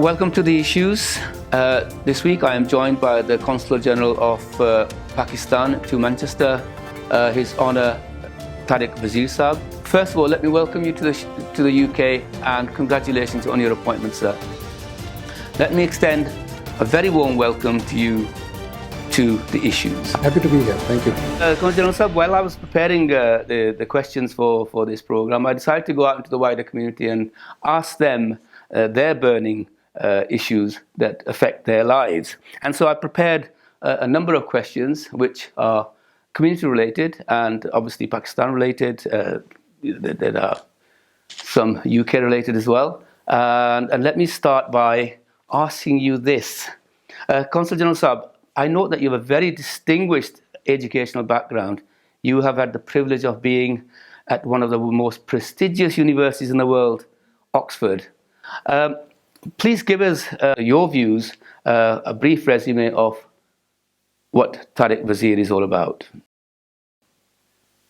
Welcome to The Issues. This week I am joined by the Consul General of Pakistan to Manchester, His Honour Tariq Wazir Khan. First of all, let me welcome you to the UK and congratulations on your appointment, sir. Let me extend a very warm welcome to you to The Issues. Happy to be here. Thank you. Consul General Sahab, while I was preparing the questions for this program, I decided to go out into the wider community and ask them their burning issues that affect their lives. And so I prepared a number of questions which are community related and obviously Pakistan related. There are some UK related as well. And let me start by asking you this. Consul General Sahab, I note that you have a very distinguished educational background. You have had the privilege of being at one of the most prestigious universities in the world, Oxford. Please give us your views, a brief resume of what Tariq Wazir is all about.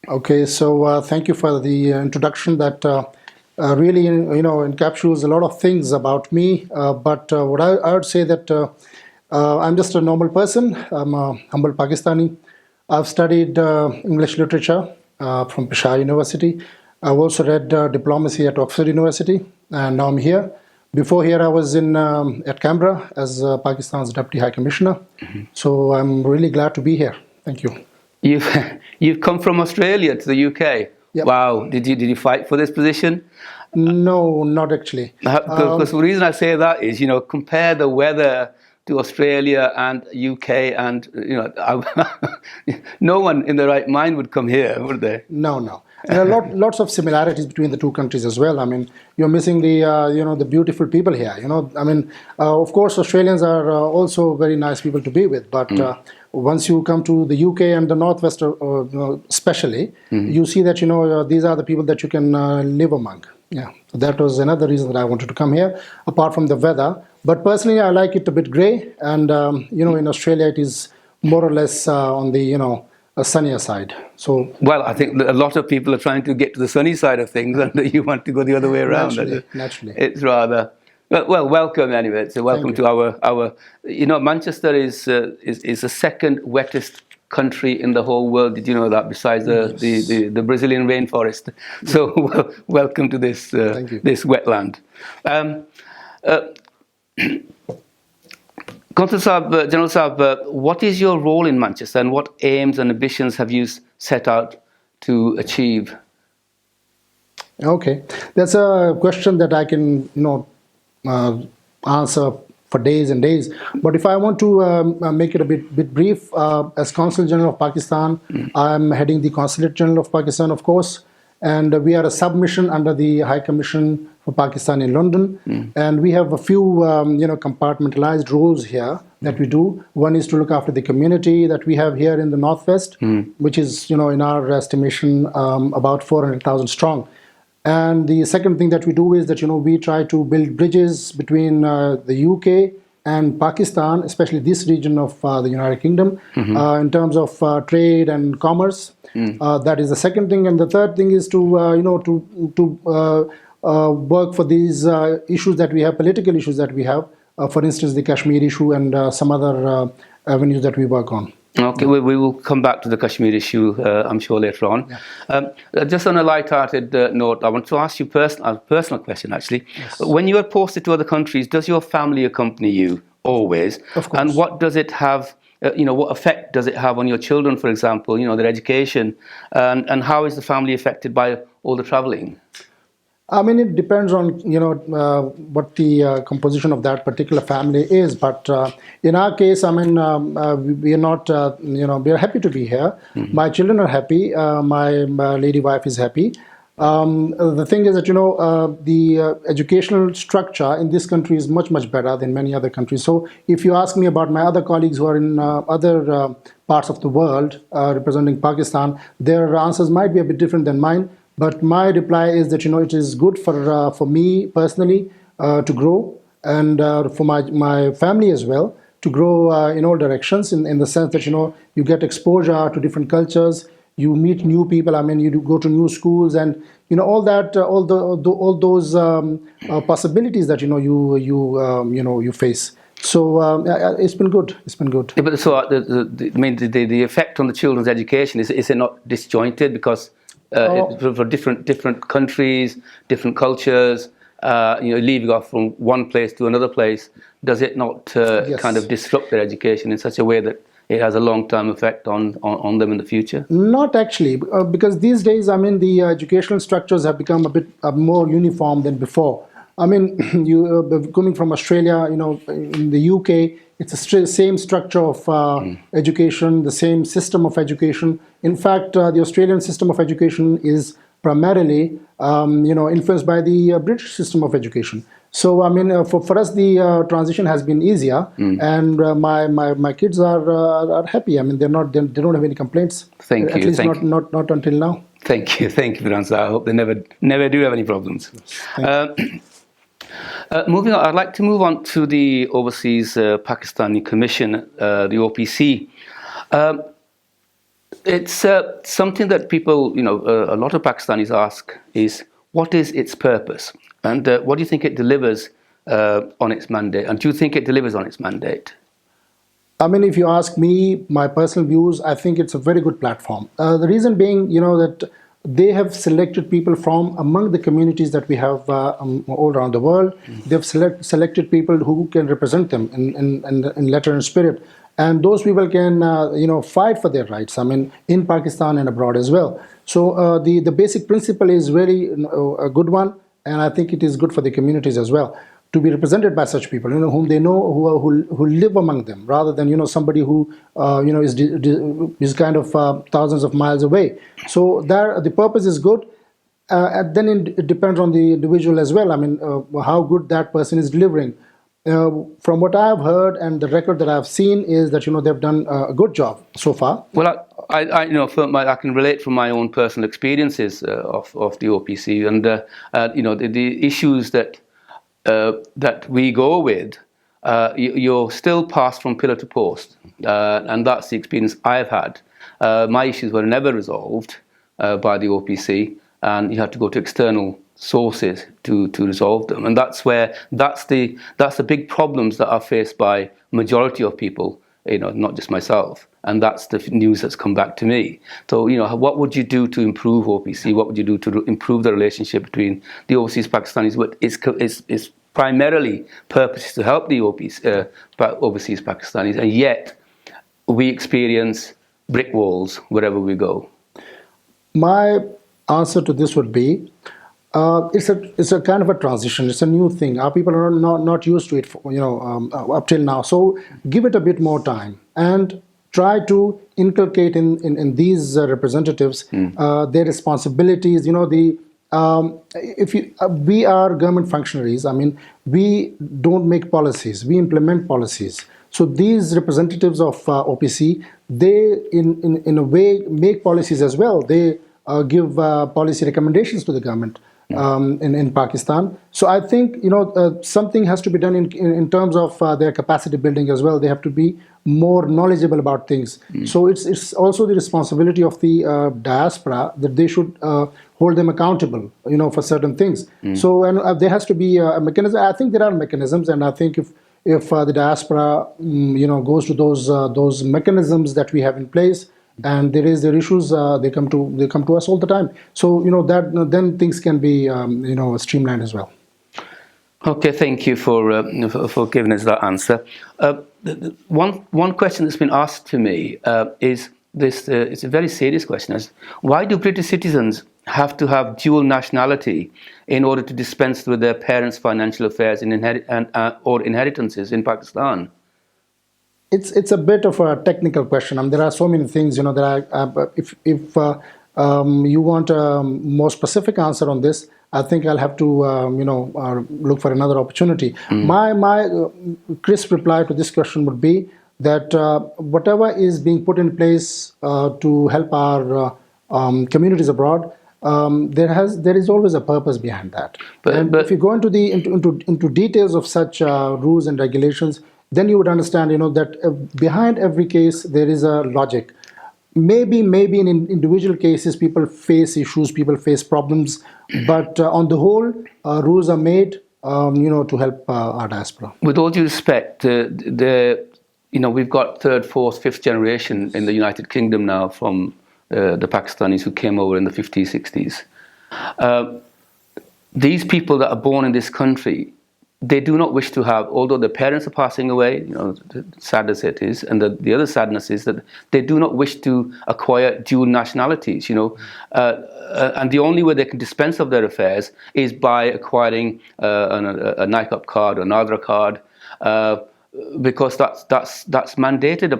Okay, so thank you for the introduction that really encapsulates a lot of things about me. But what I would say that I'm just a normal person. I'm a humble Pakistani. I've studied English literature from Peshawar University. I've also read diplomacy at Oxford University, and now I'm here. Before here, I was at Canberra as Pakistan's Deputy High Commissioner. Mm-hmm. So I'm really glad to be here. Thank you. You've come from Australia to the UK. Yep. Wow! Did you fight for this position? No, not actually. Because the reason I say that is, compare the weather to Australia and UK, and no one in their right mind would come here, would they? No. And lots of similarities between the two countries as well. I mean, you're missing the beautiful people here. Of course, Australians are also very nice people to be with. But once you come to the UK and the Northwest, especially, you see that these are the people that you can live among. Yeah, so that was another reason that I wanted to come here, apart from the weather. But personally, I like it a bit grey, and in Australia it is more or less on the a sunnier side. So well, I think a lot of people are trying to get to the sunny side of things, and you want to go the other way around. Naturally. It's rather well. Welcome anyway. So welcome to our. Manchester is the second wettest country in the whole world. Did you know that? Besides the Brazilian rainforest. So welcome to this this wetland. Consul General Sahab, what is your role in Manchester, and what aims and ambitions have you set out to achieve? Okay, that's a question that I can answer for days and days. But if I want to make it a bit brief, as Consul General of Pakistan, I'm heading the Consulate General of Pakistan, of course, and we are a submission under the High Commission for Pakistan in London, and we have a few compartmentalized roles here that we do. One is to look after the community that we have here in the Northwest, which is in our estimation about 400,000 strong. And the second thing that we do is that we try to build bridges between the UK and Pakistan, especially this region of the United Kingdom, in terms of trade and commerce. That is the second thing, and the third thing is to work for these issues that we have, political issues that we have. For instance, the Kashmir issue and some other avenues that we work on. Okay, we will come back to the Kashmir issue, I'm sure, later on. Yeah. Just on a light-hearted note, I want to ask you a personal question, actually. Yes. When you are posted to other countries, does your family accompany you always? Of course. And what does it have, what effect does it have on your children, for example, their education? And how is the family affected by all the traveling? I mean, it depends on what the composition of that particular family is. But in our case, I mean, we are not we are happy to be here. My children are happy. My lady wife is happy. The thing is that the educational structure in this country is much better than many other countries. So if you ask me about my other colleagues who are in other parts of the world representing Pakistan, their answers might be a bit different than mine. But my reply is that it is good for me personally to grow, and for my family as well to grow in all directions. In the sense that you get exposure to different cultures, you meet new people. I mean, you do go to new schools, and all that, all those possibilities that you face. So it's been good. It's been good. Yeah, but so I mean, the effect on the children's education is it not disjointed because for different countries, different cultures, leaving off from one place to another place, does it not Yes. kind of disrupt their education in such a way that it has a long-term effect on them in the future? Not actually, because these days, I mean, the educational structures have become a bit more uniform than before. I mean, you coming from Australia, in the UK, it's the same structure of education, the same system of education. In fact, the Australian system of education is primarily, influenced by the British system of education. So, I mean, for us, the transition has been easier, and my kids are happy. I mean, they don't have any complaints. Thank you. At least Thank you. not until now. Thank you for the answer. I hope they never do have any problems. Moving on, I'd like to move on to the Overseas Pakistani Commission, the OPC. It's something that people, a lot of Pakistanis ask is, what is its purpose? And what do you think it delivers on its mandate? And do you think it delivers on its mandate? I mean, if you ask me, my personal views, I think it's a very good platform. The reason being, that they have selected people from among the communities that we have all around the world. They've selected people who can represent them in letter and spirit. And those people can, fight for their rights, I mean, in Pakistan and abroad as well. So the basic principle is really a good one. And I think it is good for the communities as well to be represented by such people, whom they know, who live among them, rather than somebody who is kind of thousands of miles away. So there, the purpose is good. And then it depends on the individual as well. I mean, how good that person is delivering. From what I have heard and the record that I have seen is that they've done a good job so far. Well, I can relate from my own personal experiences of the OPC, and the issues that we go with. You're still passed from pillar to post, and that's the experience I've had. My issues were never resolved by the OPC, and you had to go to external sources to resolve them, and that's the big problems that are faced by majority of people, not just myself, and that's the news that's come back to me. So what would you do to improve OPC? What would you do to improve the relationship between the overseas Pakistanis? But it's primarily purpose is to help the overseas Pakistanis, and yet we experience brick walls wherever we go. My answer to this would be, it's a kind of a transition. It's a new thing. Our people are not used to it, up till now. So give it a bit more time and try to inculcate in these representatives their responsibilities. We are government functionaries. I mean, we don't make policies. We implement policies. So these representatives of OPC, they in a way make policies as well. They give policy recommendations to the government in Pakistan. So I think something has to be done in terms of their capacity building as well. They have to be more knowledgeable about things. So it's also the responsibility of the diaspora that they should hold them accountable, for certain things. So and there has to be a mechanism. I think there are mechanisms, and I think if the diaspora goes to those mechanisms that we have in place, and there is their issues, they come to us all the time. So that then things can be streamlined as well. Okay, thank you for giving us that answer. One question that's been asked to me is this: it's a very serious question. Is why do British citizens have to have dual nationality in order to dispense with their parents' financial affairs or inheritances in Pakistan? It's a bit of a technical question. There are so many things, that if you want a more specific answer on this, I think I'll have to, look for another opportunity. My crisp reply to this question would be that whatever is being put in place to help our communities abroad, there is always a purpose behind that. But if you go into details of such rules and regulations, then you would understand, that behind every case there is a logic. maybe in individual cases, people face issues, people face problems, but on the whole, rules are made, to help our diaspora. With all due respect, we've got third, fourth, fifth generation in the United Kingdom now from the Pakistanis who came over in the 50s, 60s. These people that are born in this country, they do not wish to have, although their parents are passing away, sad as it is, and the other sadness is that they do not wish to acquire dual nationalities, and the only way they can dispense of their affairs is by acquiring a NICOP card or an Aadhaar card, because that's mandated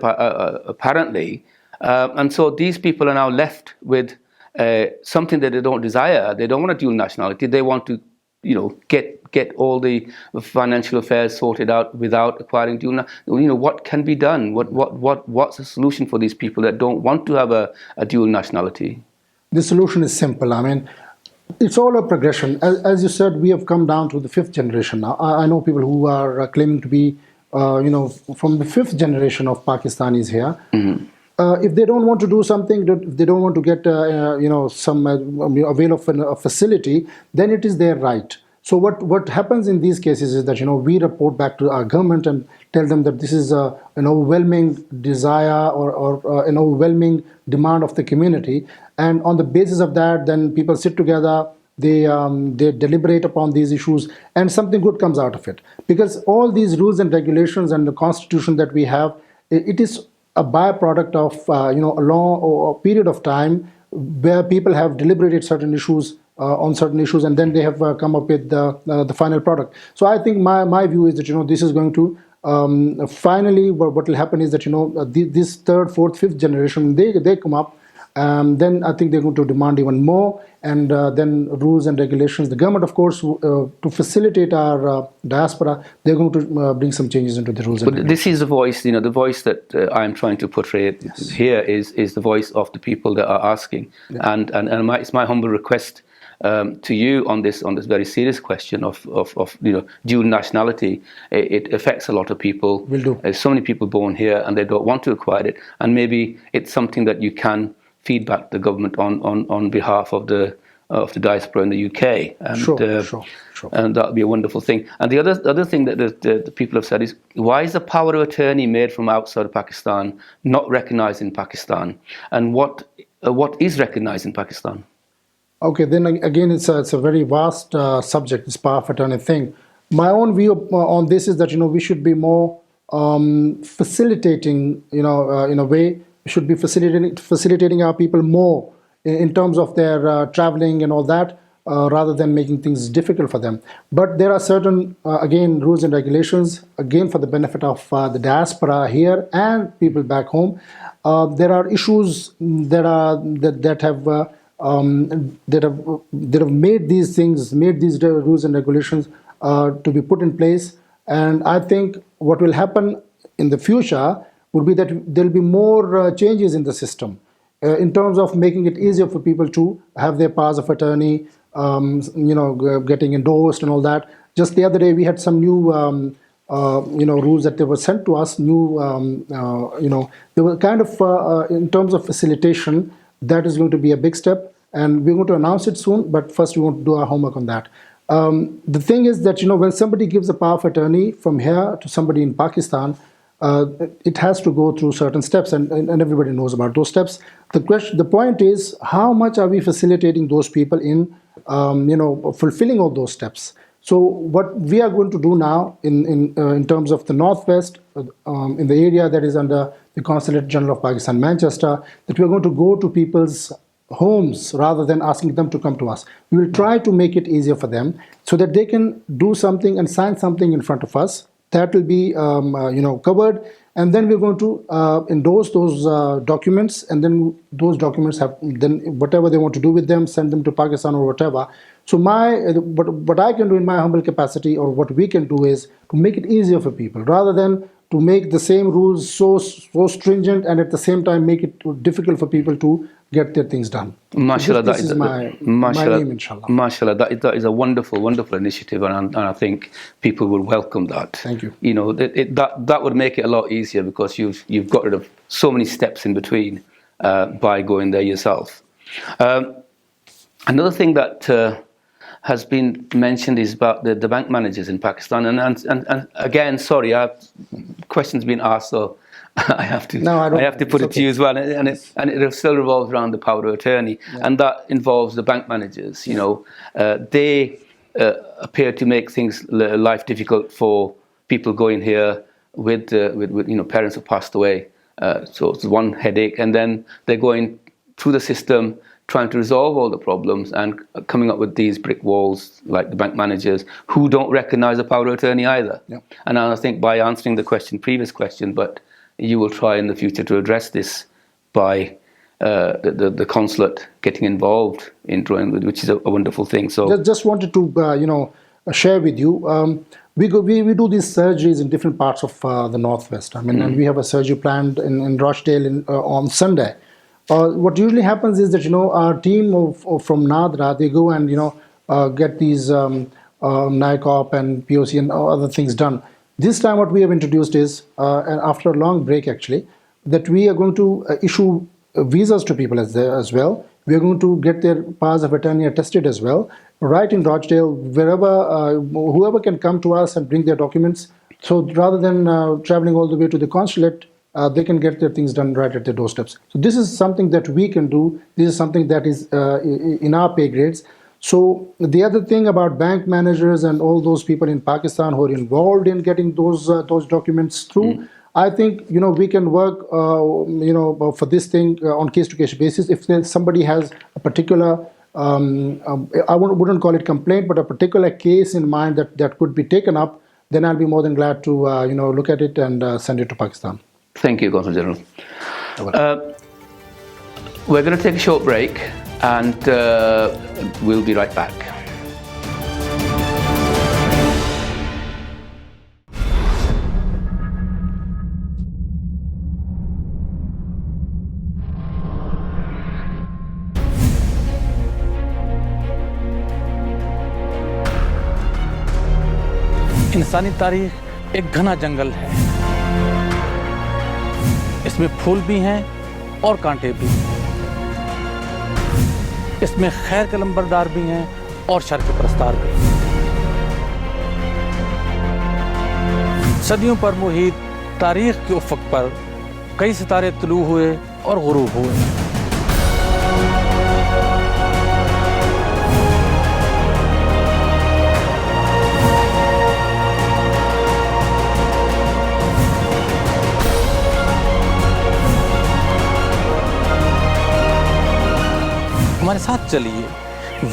apparently, and so these people are now left with something that they don't desire. They don't want a dual nationality. They want to, get all the financial affairs sorted out without acquiring dual. What can be done? What's the solution for these people that don't want to have a dual nationality? The solution is simple. I mean, it's all a progression. As you said, we have come down to the fifth generation now. I know people who are claiming to be, from the fifth generation of Pakistanis here. Mm-hmm. If they don't want to do something, if they don't want to get, some avail of a facility, then it is their right. So what happens in these cases is that, we report back to our government and tell them that this is an overwhelming desire or an overwhelming demand of the community. And on the basis of that, then people sit together, they deliberate upon these issues, and something good comes out of it. Because all these rules and regulations and the constitution that we have, it is a byproduct of a long period of time where people have deliberated certain issues on certain issues, and then they have come up with the final product. So I think my view is that this is going to finally what will happen is that this third, fourth, fifth generation, they come up. Then I think they're going to demand even more, and then rules and regulations. The government, of course, to facilitate our diaspora, they're going to bring some changes into the rules. But this is the voice, the voice that I'm trying to portray here is the voice of the people that are asking, and it's my humble request to you on this very serious question of dual nationality. It affects a lot of people. Will do. There's so many people born here and they don't want to acquire it, and maybe it's something that you can feedback the government on behalf of the diaspora in the UK, and sure. And that would be a wonderful thing. And the other thing that the people have said is, why is the power of attorney made from outside of Pakistan not recognised in Pakistan, and what is recognised in Pakistan? Okay, then again, it's a very vast subject, this power of attorney thing. My own view on this is that we should be more facilitating, in a way. We should be facilitating our people more in terms of their traveling and all that, rather than making things difficult for them. But there are certain, again, rules and regulations, again, for the benefit of the diaspora here and people back home. There are issues that have made these rules and regulations to be put in place. And I think what will happen in the future would be that there will be more changes in the system in terms of making it easier for people to have their powers of attorney, getting endorsed and all that. Just the other day, we had some new, rules that they were sent to us. They were kind of, in terms of facilitation, that is going to be a big step, and we're going to announce it soon. But first, we want to do our homework on that. The thing is that when somebody gives a power of attorney from here to somebody in Pakistan, it has to go through certain steps, and everybody knows about those steps. The point is, how much are we facilitating those people in, fulfilling all those steps? So what we are going to do now in terms of the Northwest, in the area that is under the Consul General of Pakistan, Manchester, that we are going to go to people's homes rather than asking them to come to us. We will try to make it easier for them so that they can do something and sign something in front of us. That will be, covered, and then we're going to endorse those documents, and then those documents have then whatever they want to do with them, send them to Pakistan or whatever. So what I can do in my humble capacity, or what we can do, is to make it easier for people, rather than to make the same rules so stringent and at the same time make it difficult for people to get their things done. MashaAllah, this is my aim, inshallah. MashaAllah, that is a wonderful, wonderful initiative, and I think people will welcome that. Thank you. That would make it a lot easier, because you've got rid of so many steps in between, by going there yourself. Another thing that has been mentioned is about the bank managers in Pakistan. And again, sorry, questions been asked, so I have to put it to you as well. And it still revolves around the power of attorney, and that involves the bank managers. You know, they appear to make things life difficult for people going here with parents who passed away. So it's one headache, and then they're going through the system, trying to resolve all the problems and coming up with these brick walls like the bank managers who don't recognize the power of attorney either. Yeah. And I think by answering the previous question, but you will try in the future to address this by the consulate getting involved in drawing, which is a wonderful thing. So just wanted to share with you. We do these surgeries in different parts of the Northwest. I mean, and we have a surgery planned in Rochdale on Sunday. What usually happens is that our team from Nadra, they go and get these NICOP and POC and other things done. This time what we have introduced is, and after a long break actually, that we are going to issue visas to people as well. We are going to get their powers of attorney attested as well, right in Rochdale, wherever, whoever can come to us and bring their documents. So rather than traveling all the way to the consulate, they can get their things done right at their doorsteps. So this is something that we can do. This is something that is in our pay grades. So the other thing about bank managers and all those people in Pakistan who are involved in getting those documents through, I think we can work for this thing on case-to-case basis. If somebody has a particular, I wouldn't call it complaint, but a particular case in mind that could be taken up, then I'll be more than glad to look at it and send it to Pakistan. Thank you, Consul General. We're going to take a short break, and we'll be right back. इंसानी तारीख एक घना जंगल है। इसमें फूल भी हैं और कांटे भी। इसमें खैर के लंबरदार भी हैं और शर के परस्तार भी। सदियों पर मुहित तारीख के उफ़क़ पर कई सितारे तुलू हुए और गुरूब हुए। हमारे साथ चलिए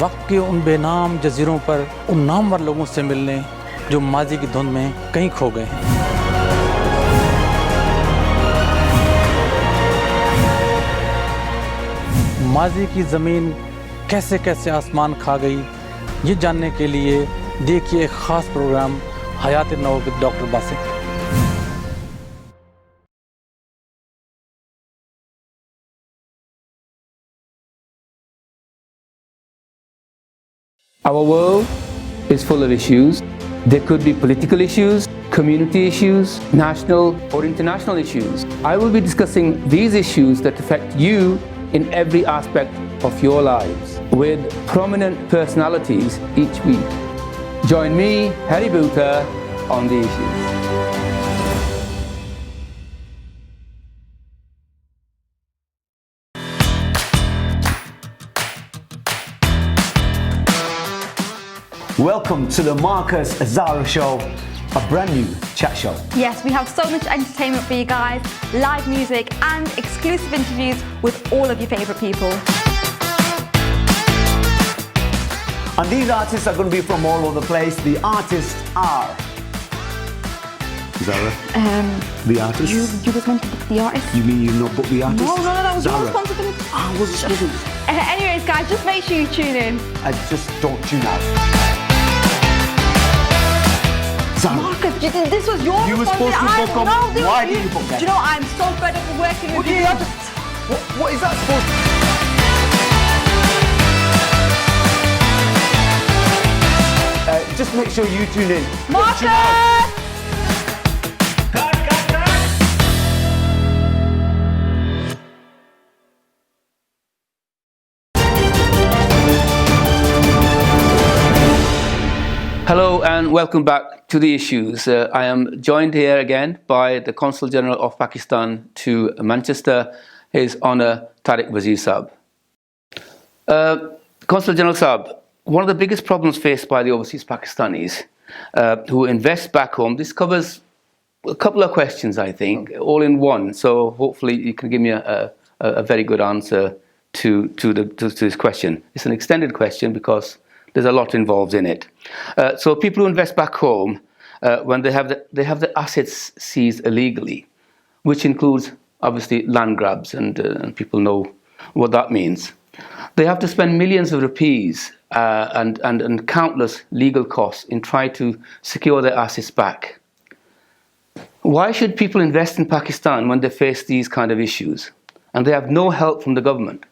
वक्त के उन बेनाम जजीरों पर उन नामवर लोगों से मिलने जो माजी की धुंध में कहीं खो गए हैं। माजी की ज़मीन कैसे कैसे आसमान खा गई, ये जानने के लिए देखिए एक ख़ास programme Hayat now with doctor Basit. Our world is full of issues. There could be political issues, community issues, national or international issues. I will be discussing these issues that affect you in every aspect of your lives with prominent personalities each week. Join me, Harry Boota, on the issues. Welcome to the Marcus Azara Show, a brand new chat show. Yes, we have so much entertainment for you guys, live music and exclusive interviews with all of your favourite people. And these artists are going to be from all over the place. The artists are... Zara? The artists? You was meant to book the artists. You mean you've not booked the artists? No, that was Zara. your responsibility. I wasn't. Anyways, guys, just make sure you tune in. Just don't tune out. Zara. Marcus, this was your responsibility. You were supposed to book them. Why did you book them? Do you know, I'm so fed up with working with you. What is that supposed to... just make sure you tune in. Marcus! and welcome back to The Issues. I am joined here again by the Consul General of Pakistan to Manchester, His Honour Tariq Wazir Saab. Consul General Saab, one of the biggest problems faced by the overseas Pakistanis who invest back home, this covers a couple of questions, I think, all in one. So hopefully you can give me a very good answer to this question. It's an extended question because there's a lot involved in it. So people who invest back home, when they have the assets seized illegally, which includes obviously land grabs, and people know what that means. They have to spend millions of rupees and countless legal costs in trying to secure their assets back. Why should people invest in Pakistan when they face these kind of issues and they have no help from the government?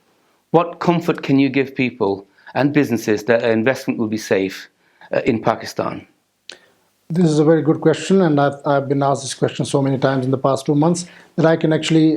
What comfort can you give people and businesses that investment will be safe in Pakistan? This is a very good question, and I've been asked this question so many times in the past 2 months that I can actually,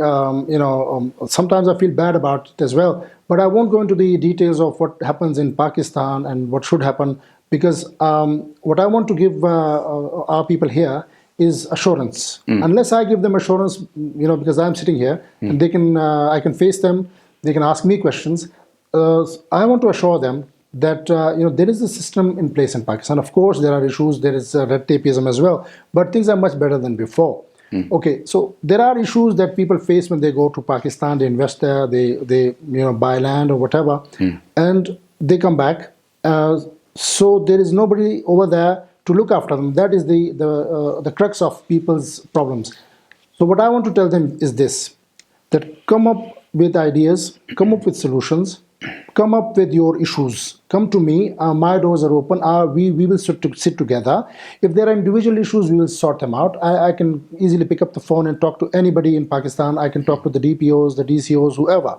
sometimes I feel bad about it as well. But I won't go into the details of what happens in Pakistan and what should happen, because what I want to give our people here is assurance. Unless I give them assurance, because I'm sitting here and they can, I can face them, they can ask me questions. I want to assure them that there is a system in place in Pakistan. Of course, there are issues. There is red tapeism as well, but things are much better than before. Okay, so there are issues that people face when they go to Pakistan. They invest there. They buy land or whatever, and they come back. So there is nobody over there to look after them. That is the crux of people's problems. So what I want to tell them is this: that come up with ideas, come up with solutions. Come up with your issues. Come to me. My doors are open. We will sit together. If there are individual issues, we will sort them out. I can easily pick up the phone and talk to anybody in Pakistan. I can talk to the DPOs, the DCOs, whoever.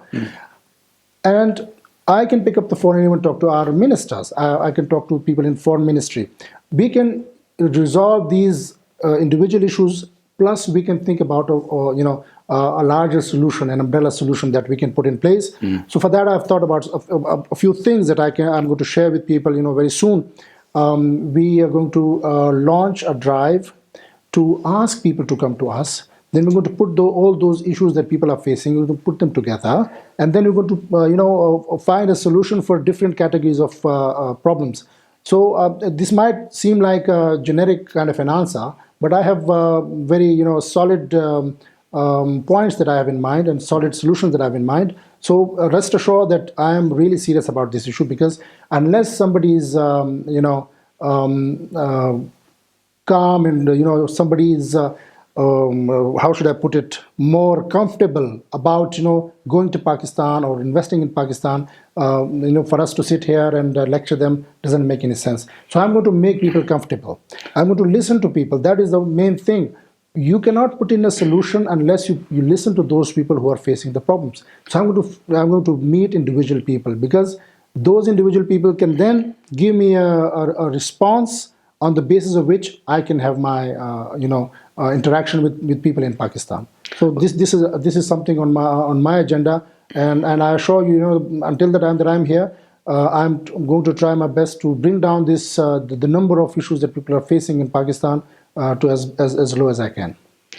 And I can pick up the phone and even talk to our ministers. I can talk to people in foreign ministry. We can resolve these individual issues. Plus, we can think about a larger solution, an umbrella solution that we can put in place. So for that, I've thought about a few things that I'm going to share with people. Very soon, we are going to launch a drive to ask people to come to us. Then we're going to put all those issues that people are facing. We're going to put them together, and then we're going to find a solution for different categories of problems. So this might seem like a generic kind of an answer, but I have very solid points that I have in mind and solid solutions that I have in mind. So rest assured that I am really serious about this issue, because unless somebody is calm and somebody is how should I put it, more comfortable about going to Pakistan or investing in Pakistan, for us to sit here and lecture them doesn't make any sense. So I'm going to make people comfortable. I'm going to listen to people. That is the main thing. You cannot put in a solution unless you listen to those people who are facing the problems. So I'm going to meet individual people, because those individual people can then give me a response on the basis of which I can have my interaction with people in Pakistan. So this is something on my agenda, and I assure you, until the time that I'm here, I'm going to try my best to bring down this the number of issues that people are facing in Pakistan to as low as I can.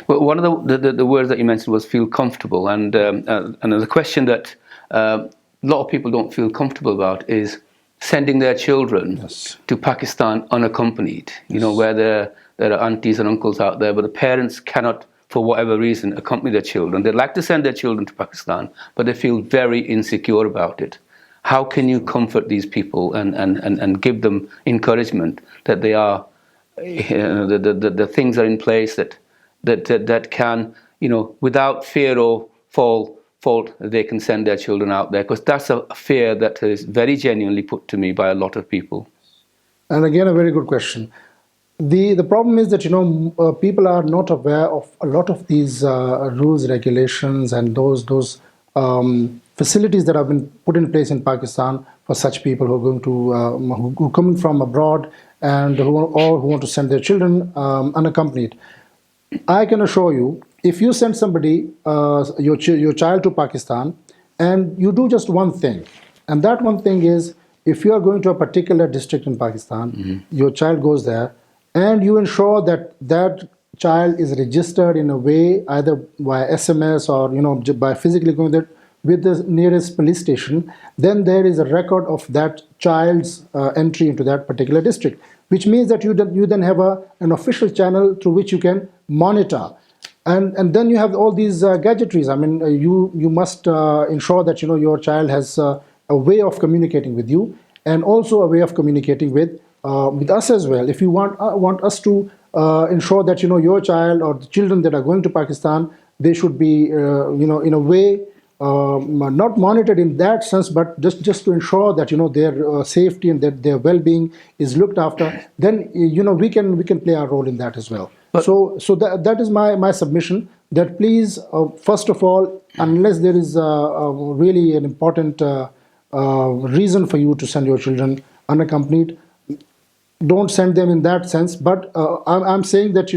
Well, one of the words that you mentioned was feel comfortable, and the question that a lot of people don't feel comfortable about is sending their children to Pakistan unaccompanied. Where there are aunties and uncles out there, but the parents cannot, for whatever reason, accompany their children. They'd like to send their children to Pakistan, but they feel very insecure about it. How can you comfort these people and give them encouragement that they are the things are in place that can, without fear or fault, they can send their children out there? Because that's a fear that is very genuinely put to me by a lot of people. And again, a very good question. The problem is that people are not aware of a lot of these rules, regulations, and those facilities that have been put in place in Pakistan for such people who are going to who coming from abroad and who want to send their children unaccompanied. I can assure you, if you send somebody, your child to Pakistan, and you do just one thing, and that one thing is, if you are going to a particular district in Pakistan, your child goes there, and you ensure that that child is registered in a way, either by SMS or by physically going there with the nearest police station, then there is a record of that child's entry into that particular district, which means that you then have an official channel through which you can monitor. And then you have all these gadgetries. I mean, you must ensure that your child has a way of communicating with you, and also a way of communicating with us as well. If you want us to ensure that your child or the children that are going to Pakistan, they should be in a way not monitored in that sense, but just to ensure that their safety and that their well-being is looked after, then we can play our role in that as well. So that is my submission, that please, first of all, unless there is really an important reason for you to send your children unaccompanied, don't send them in that sense. But I'm saying that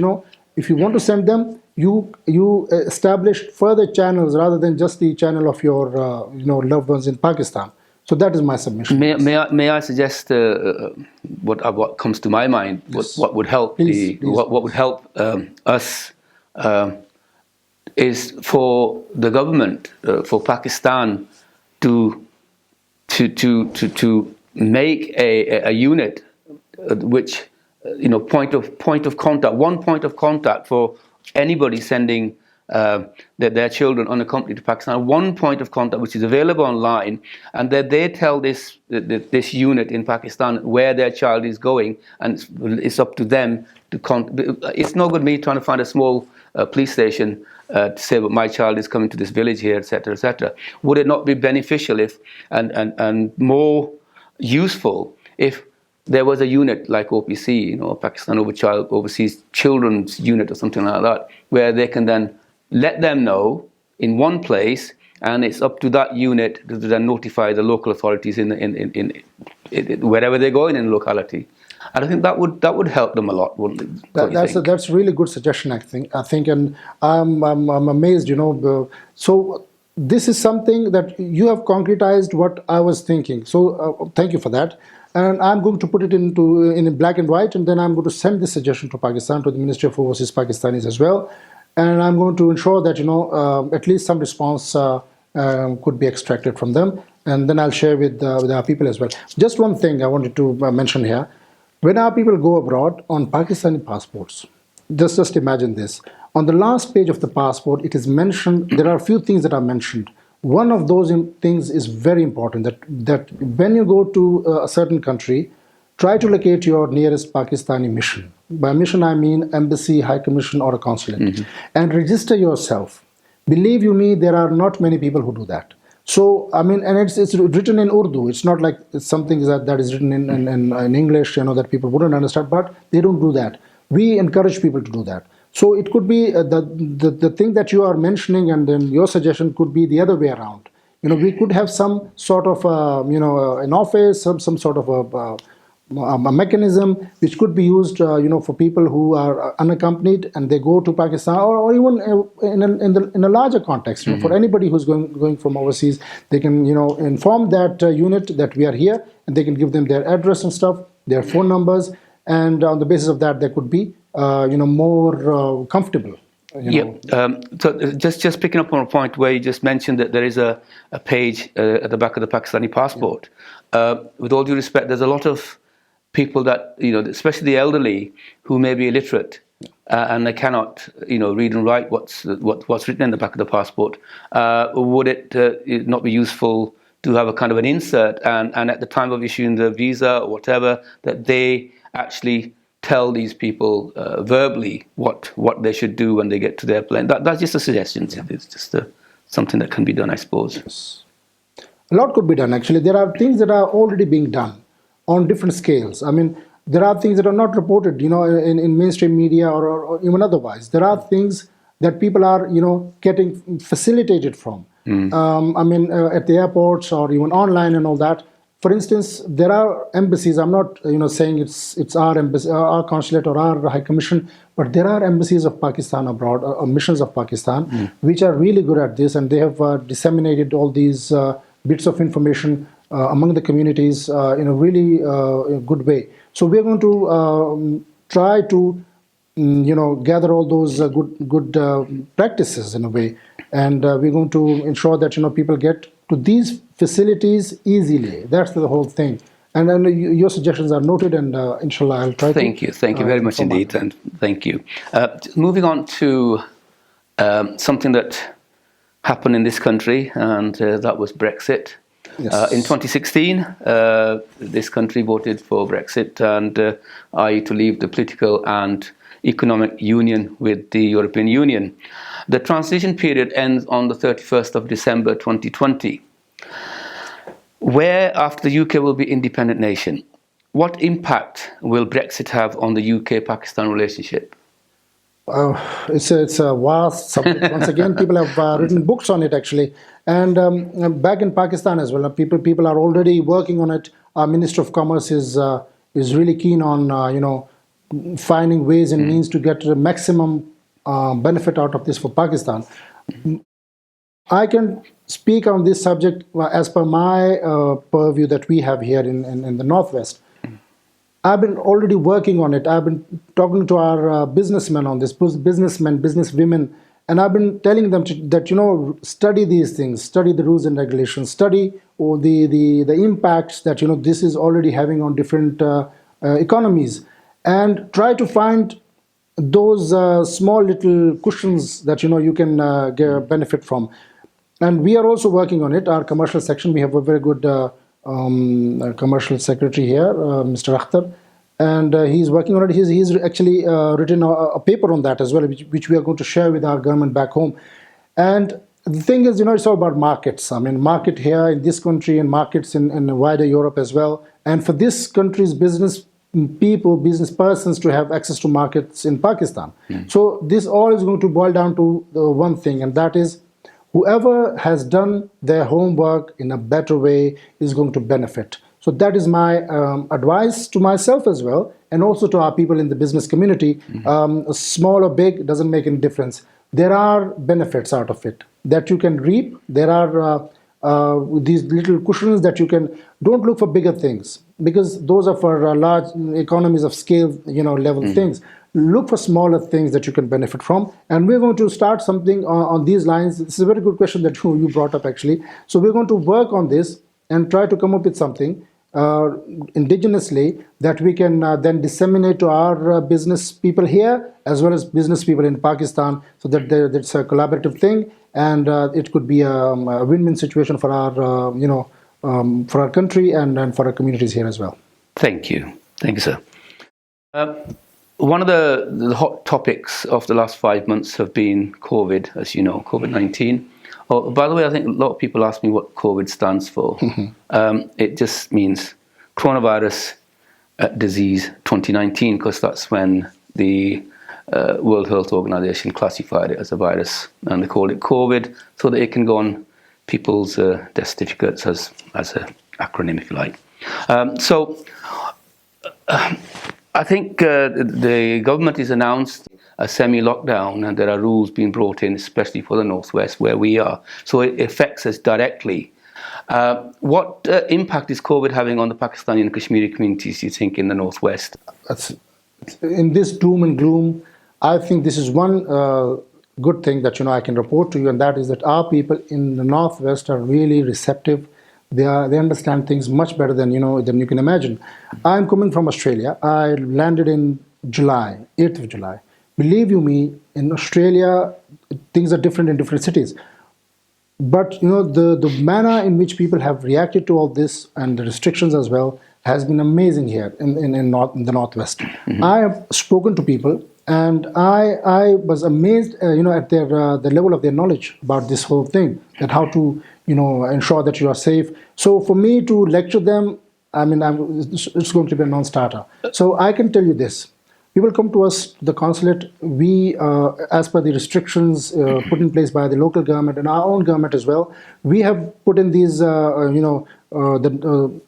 if you want to send them, you establish further channels rather than just the channel of your loved ones in Pakistan. So that is my submission. May I suggest what comes to my mind? Yes. What would help Please. what would help us is for the government, for Pakistan to make a unit which point of contact, one point of contact for anybody sending their children unaccompanied to Pakistan, one point of contact which is available online, and that they tell this unit in Pakistan where their child is going, and it's up to them to it's no good me trying to find a small police station to say, but my child is coming to this village here, etc., etc. Would it not be beneficial if and more useful if there was a unit like OPC, Pakistan Overseas Children's Unit or something like that, where they can then let them know in one place, and it's up to that unit to then notify the local authorities in wherever they're going in the locality. And I think that would help them a lot, wouldn't it? That's a really good suggestion, I think, and I'm amazed. So this is something that you have concretized what I was thinking. So thank you for that. And I'm going to put it in black and white, and then I'm going to send this suggestion to Pakistan, to the Ministry of Overseas Pakistanis as well. And I'm going to ensure that at least some response could be extracted from them, and then I'll share with our people as well. Just one thing I wanted to mention here: when our people go abroad on Pakistani passports, just imagine this. On the last page of the passport, it is mentioned. There are a few things that are mentioned. One of those things is very important, that when you go to a certain country, try to locate your nearest Pakistani mission. By mission, I mean embassy, high commission, or a consulate, and register yourself. Believe you me, there are not many people who do that. So, I mean, and it's written in Urdu. It's not like it's something that is written in English, that people wouldn't understand, but they don't do that. We encourage people to do that. So it could be the thing that you are mentioning, and then your suggestion could be the other way around. We could have some sort of an office, some sort of a mechanism which could be used for people who are unaccompanied and they go to Pakistan, or even in a larger context, for anybody who's going from overseas, they can inform that unit that we are here, and they can give them their address and stuff, their phone numbers, and on the basis of that, they could be more comfortable. So just picking up on a point where you just mentioned that there is a page at the back of the Pakistani passport. With all due respect, there's a lot of people that, especially the elderly, who may be illiterate and they cannot, read and write what's written in the back of the passport. Would it not be useful to have a kind of an insert, and at the time of issuing the visa or whatever, that they actually tell these people verbally what they should do when they get to their plane? That's just a suggestion. Yeah. It's just something that can be done, I suppose. Yes. A lot could be done, actually. There are things that are already being done on different scales. I mean, there are things that are not reported, in mainstream media or even otherwise. There are things that people are, getting facilitated from. At the airports or even online and all that. For instance, there are embassies. I'm not, saying it's our embassy, our consulate or our high commission, but there are embassies of Pakistan abroad, or missions of Pakistan, which are really good at this, and they have disseminated all these bits of information among the communities in a really good way. So we're going to try to gather all those good practices in a way, and we're going to ensure that people get to these facilities easily. That's the whole thing. And then your suggestions are noted, and inshallah, I'll try to. Thank you very much indeed, and thank you. Moving on to something that happened in this country, and that was Brexit. Yes. In 2016, this country voted for Brexit, and i.e. to leave the political and economic union with the European Union. The transition period ends on the 31st of December 2020, where after the UK will be independent nation. What impact will Brexit have on the UK-Pakistan relationship? It's a vast subject. Once again, people have written books on it actually, and back in Pakistan as well, people are already working on it. Our Minister of Commerce is really keen on finding ways and means to get the maximum benefit out of this for Pakistan. I can speak on this subject as per my purview that we have here in the Northwest. I've been already working on it. I've been talking to our businessmen on this, businessmen, businesswomen, and I've been telling them that, study these things, study the rules and regulations, study the impacts that, this is already having on different economies, and try to find those small little cushions that, you can get benefit from. And we are also working on it. Our commercial section, we have a very good commercial secretary here, Mr. Akhtar, and he's working on it. He's actually written a paper on that as well, which we are going to share with our government back home. And the thing is, it's all about markets. I mean, market here in this country and markets in wider Europe as well. And for this country's business people, business persons to have access to markets in Pakistan. So this all is going to boil down to the one thing, and that is whoever has done their homework in a better way is going to benefit. So that is my advice to myself as well, and also to our people in the business community. Small or big doesn't make any difference. There are benefits out of it that you can reap. There are these little cushions that you can. Don't look for bigger things, because those are for large economies of scale, level things. Look for smaller things that you can benefit from, and we're going to start something on these lines. This is a very good question that you brought up actually. So we're going to work on this and try to come up with something indigenously that we can then disseminate to our business people here as well as business people in Pakistan, so that it's a collaborative thing, and it could be a win-win situation for our for our country and for our communities here as well. Thank you, sir. One of the hot topics of the last 5 months have been COVID, as you know, COVID-19. Oh, by the way, I think a lot of people ask me what COVID stands for. It just means coronavirus disease 2019, because that's when the World Health Organization classified it as a virus, and they called it COVID so that it can go on people's death certificates as an acronym, if you like. I think the government has announced a semi-lockdown, and there are rules being brought in, especially for the Northwest where we are. So it affects us directly. What impact is COVID having on the Pakistani and Kashmiri communities, you think, in the Northwest? In this doom and gloom, I think this is one good thing that I can report to you, and that is that our people in the Northwest are really receptive. They understand things much better than you can imagine. I'm coming from Australia. I landed in July, 8th of July. Believe you me, in Australia, things are different in different cities. But the manner in which people have reacted to all this and the restrictions as well has been amazing here in the Northwest. I have spoken to people, and I was amazed, at the level of their knowledge about this whole thing, and how to ensure that you are safe. So for me to lecture them, it's going to be a non-starter. So I can tell you this. People come to us, the consulate, we, as per the restrictions put in place by the local government and our own government as well, we have put in these,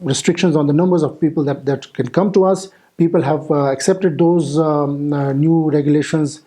restrictions on the numbers of people that can come to us. People have accepted those new regulations,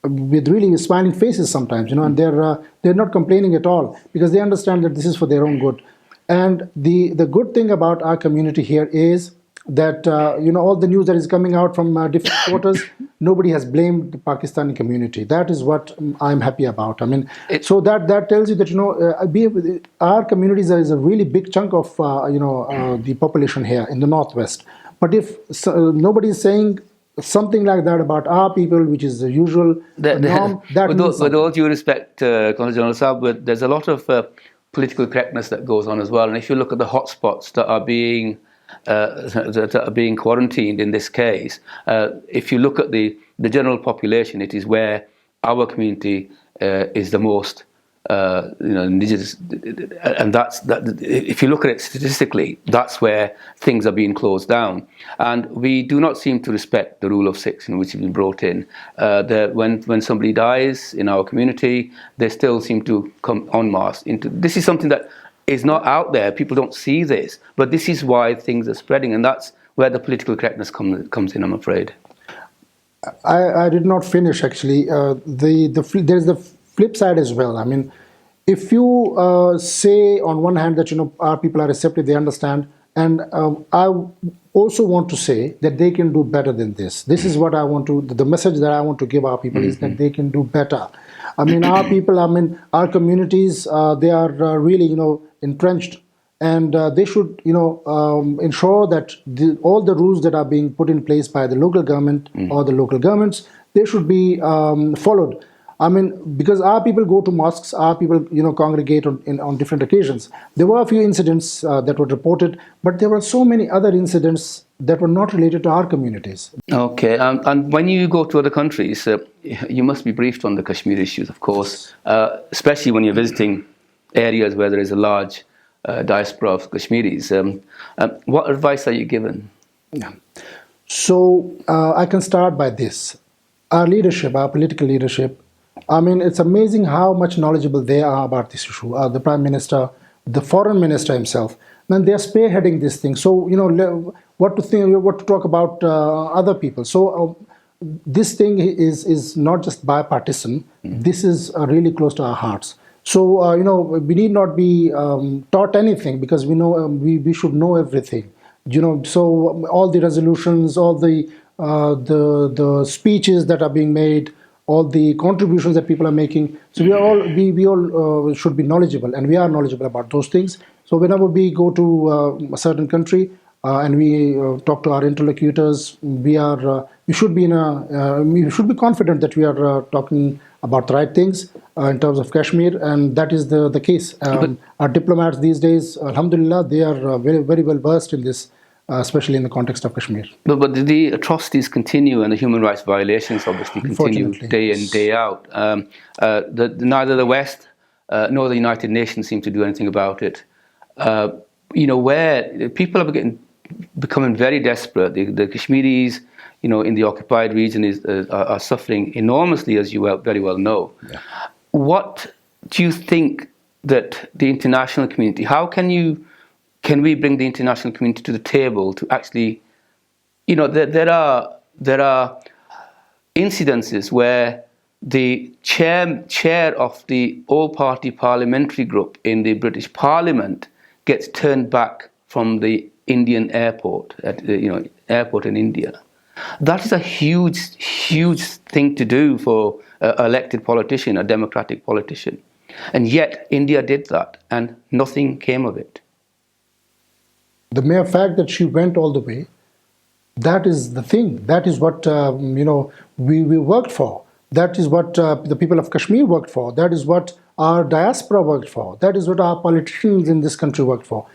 with really smiling faces sometimes, and they're not complaining at all, because they understand that this is for their own good. And the good thing about our community here is that all the news that is coming out from different quarters, nobody has blamed the Pakistani community. That is what I'm happy about. I mean, so that tells you that our communities is a really big chunk of the population here in the northwest. But if nobody is saying something like that about our people, which is the usual norm, that with all due respect, Consul General Saab, there's a lot of political correctness that goes on as well. And if you look at the hotspots that are being quarantined in this case, if you look at the general population, it is where our community is the most indigenous, and if you look at it statistically, that's where things are being closed down. And we do not seem to respect the rule of six, which has been brought in. When somebody dies in our community, they still seem to come en masse into. This is something that is not out there. People don't see this, but this is why things are spreading, and that's where the political correctness comes in, I'm afraid. I did not finish, actually. There's the flip side as well. I mean, if you say on one hand that our people are receptive, they understand, and I also want to say that they can do better than this. This is what I want to. The message that I want to give our people is that they can do better. I mean, our people. I mean, our communities. They are really entrenched, and they should ensure that all the rules that are being put in place by the local government or the local governments, they should be followed. I mean, because our people go to mosques, our people congregate on different occasions. There were a few incidents that were reported, but there were so many other incidents that were not related to our communities. Okay, and when you go to other countries, you must be briefed on the Kashmir issues, of course, especially when you're visiting areas where there is a large diaspora of Kashmiris. What advice are you given? Yeah. So I can start by this. Our leadership, our political leadership, I mean, it's amazing how much knowledgeable they are about this issue. The Prime Minister, the Foreign Minister himself, man, they are spearheading this thing. So, what to talk about other people. So this thing is not just bipartisan. This is really close to our hearts. So, we need not be taught anything, because we know we should know everything. So all the resolutions, all the speeches that are being made, all the contributions that people are making. So we all should be knowledgeable, and we are knowledgeable about those things. So whenever we go to a certain country and we talk to our interlocutors, we should be confident that we are talking about the right things in terms of Kashmir, and that is the case. Our diplomats these days, alhamdulillah, they are very, very well versed in this, especially in the context of Kashmir. But the atrocities continue, and the human rights violations obviously continue day in, day out. Neither the West nor the United Nations seem to do anything about it. Where people are becoming very desperate. The Kashmiris, in the occupied region are suffering enormously, as you very well know. Yeah. What do you think that the international community, can we bring the international community to the table to actually, there are incidences where the chair of the all-party parliamentary group in the British Parliament gets turned back from the Indian airport, airport in India. That is a huge, huge thing to do for an elected politician, a democratic politician. And yet India did that, and nothing came of it. The mere fact that she went all the way, that is the thing. That is what we worked for. That is what the people of Kashmir worked for. That is what our diaspora worked for. That is what our politicians in this country worked for.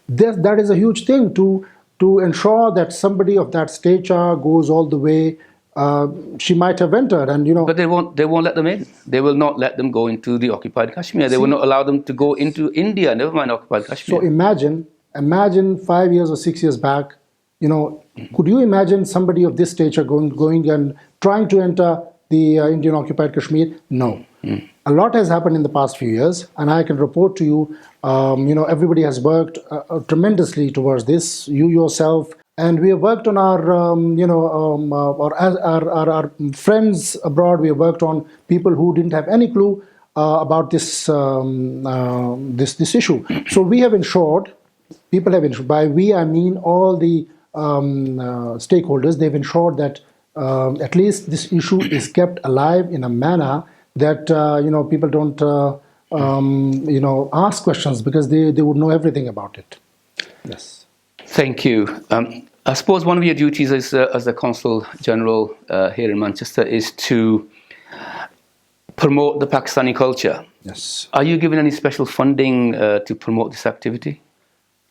That is a huge thing to ensure that somebody of that stature goes all the way. She might have entered, and But they won't let them in. They will not let them go into the occupied Kashmir. They will not allow them to go into India. Never mind occupied Kashmir. So imagine 5 years or 6 years back. Could you imagine somebody of this stature going and trying to enter the Indian occupied Kashmir? No. A lot has happened in the past few years, and I can report to you, everybody has worked tremendously towards this. You yourself, and we have worked on our friends abroad. We have worked on people who didn't have any clue about this issue. So we have ensured. People have ensured. By we, I mean all the stakeholders, they've ensured that at least this issue is kept alive in a manner that people don't ask questions because they would know everything about it. Yes. Thank you. I suppose one of your duties as the Consul General here in Manchester is to promote the Pakistani culture. Yes. Are you given any special funding to promote this activity?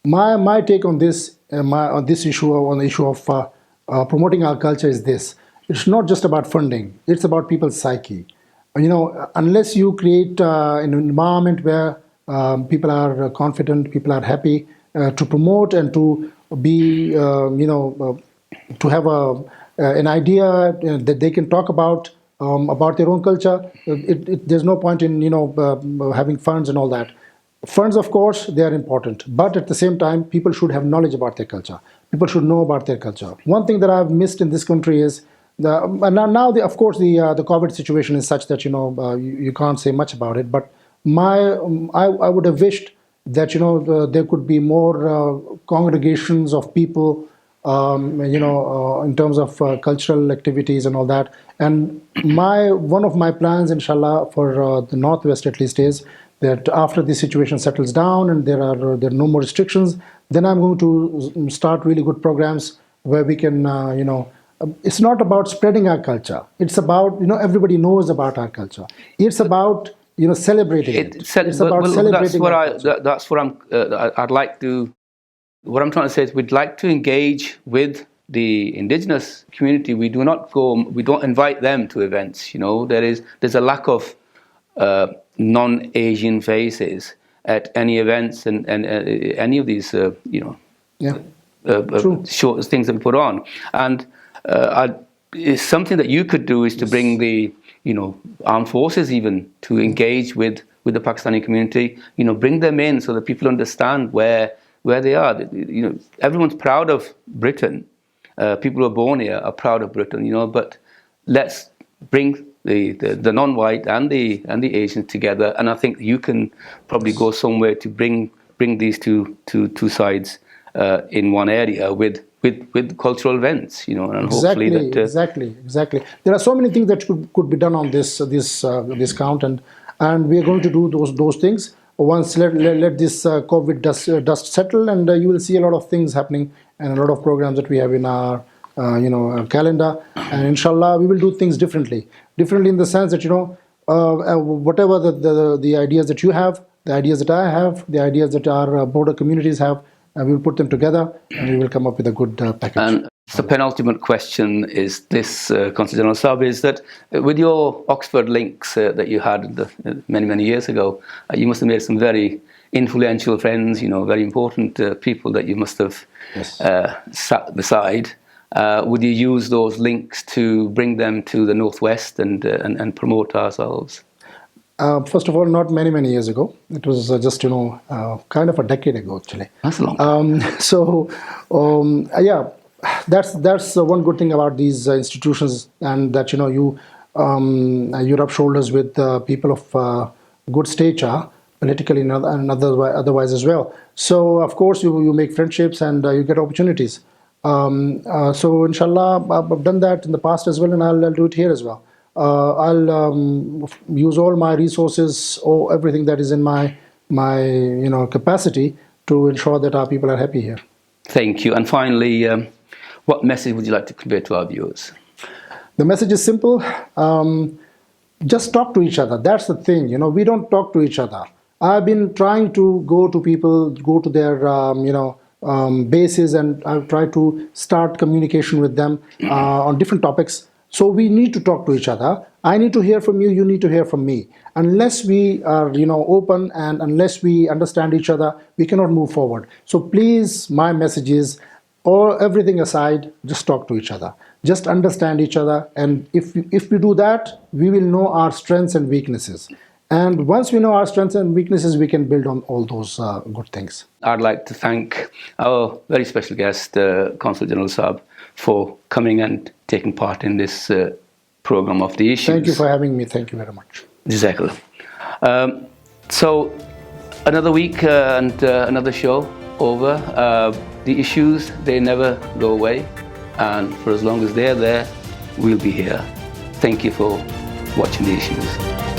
My take on this on the issue of promoting our culture is this: it's not just about funding; it's about people's psyche. Unless you create an environment where people are confident, people are happy to promote and to be, to have an idea that they can talk about their own culture. There's no point in having funds and all that. Funds, of course, they are important, but at the same time, people should have knowledge about their culture. People should know about their culture. One thing that I've missed in this country is of course, the COVID situation is such that you can't say much about it. But I would have wished that there could be more congregations of people, in terms of cultural activities and all that. And one of my plans, inshallah, for the Northwest at least, is that after the situation settles down and there are no more restrictions, then I'm going to start really good programs where we can, it's not about spreading our culture. It's about, everybody knows about our culture. It's about, celebrating it. It's about celebrating that's what I'd like to, what I'm trying to say is we'd like to engage with the indigenous community. We don't invite them to events. There's a lack of non-Asian faces at any events and any of these, short things that we put on. And it's something that you could do is to bring the, armed forces even to engage with the Pakistani community, bring them in so that people understand where they are. Everyone's proud of Britain. People who are born here are proud of Britain, but let's bring the non-white and the Asians together, and I think you can probably go somewhere to bring these two sides in one area with cultural events, and hopefully that exactly. There are so many things that could be done on this count, and we are going to do those things once let this COVID dust settle, and you will see a lot of things happening and a lot of programs that we have in our calendar, and inshallah we will do things differently in the sense that whatever the ideas that you have, the ideas that I have, the ideas that our border communities have, we will put them together and we will come up with a good package. And the penultimate question is this, Consul General Saab, is that with your Oxford links that you had many years ago, you must have made some very influential friends, very important people that you must have sat beside. Would you use those links to bring them to the Northwest and promote ourselves? First of all, not many years ago. It was just kind of a decade ago, actually. That's a long time. That's one good thing about these institutions, and that you rub shoulders with people of good stature, politically and otherwise as well. So of course you make friendships and you get opportunities. So inshallah, I've done that in the past as well, and I'll do it here as well. I'll use all my resources or everything that is in my capacity to ensure that our people are happy here. Thank you. And finally, what message would you like to convey to our viewers? The message is simple. Just talk to each other. That's the thing. We don't talk to each other. I've been trying to go to people, go to their bases, and I've tried to start communication with them on different topics. So we need to talk to each other. I need to hear from you, you need to hear from me. Unless we are open and unless we understand each other, we cannot move forward. So please, my message is, everything aside, just talk to each other. Just understand each other, and if we do that, we will know our strengths and weaknesses. And once we know our strengths and weaknesses, we can build on all those good things. I'd like to thank our very special guest, Consul General Saab, for coming and taking part in this program of the issues. Thank you for having me. Thank you very much. Jazakallah. So another week and another show. over. The issues, they never go away, and for as long as they're there, we'll be here. Thank you for watching The Issues.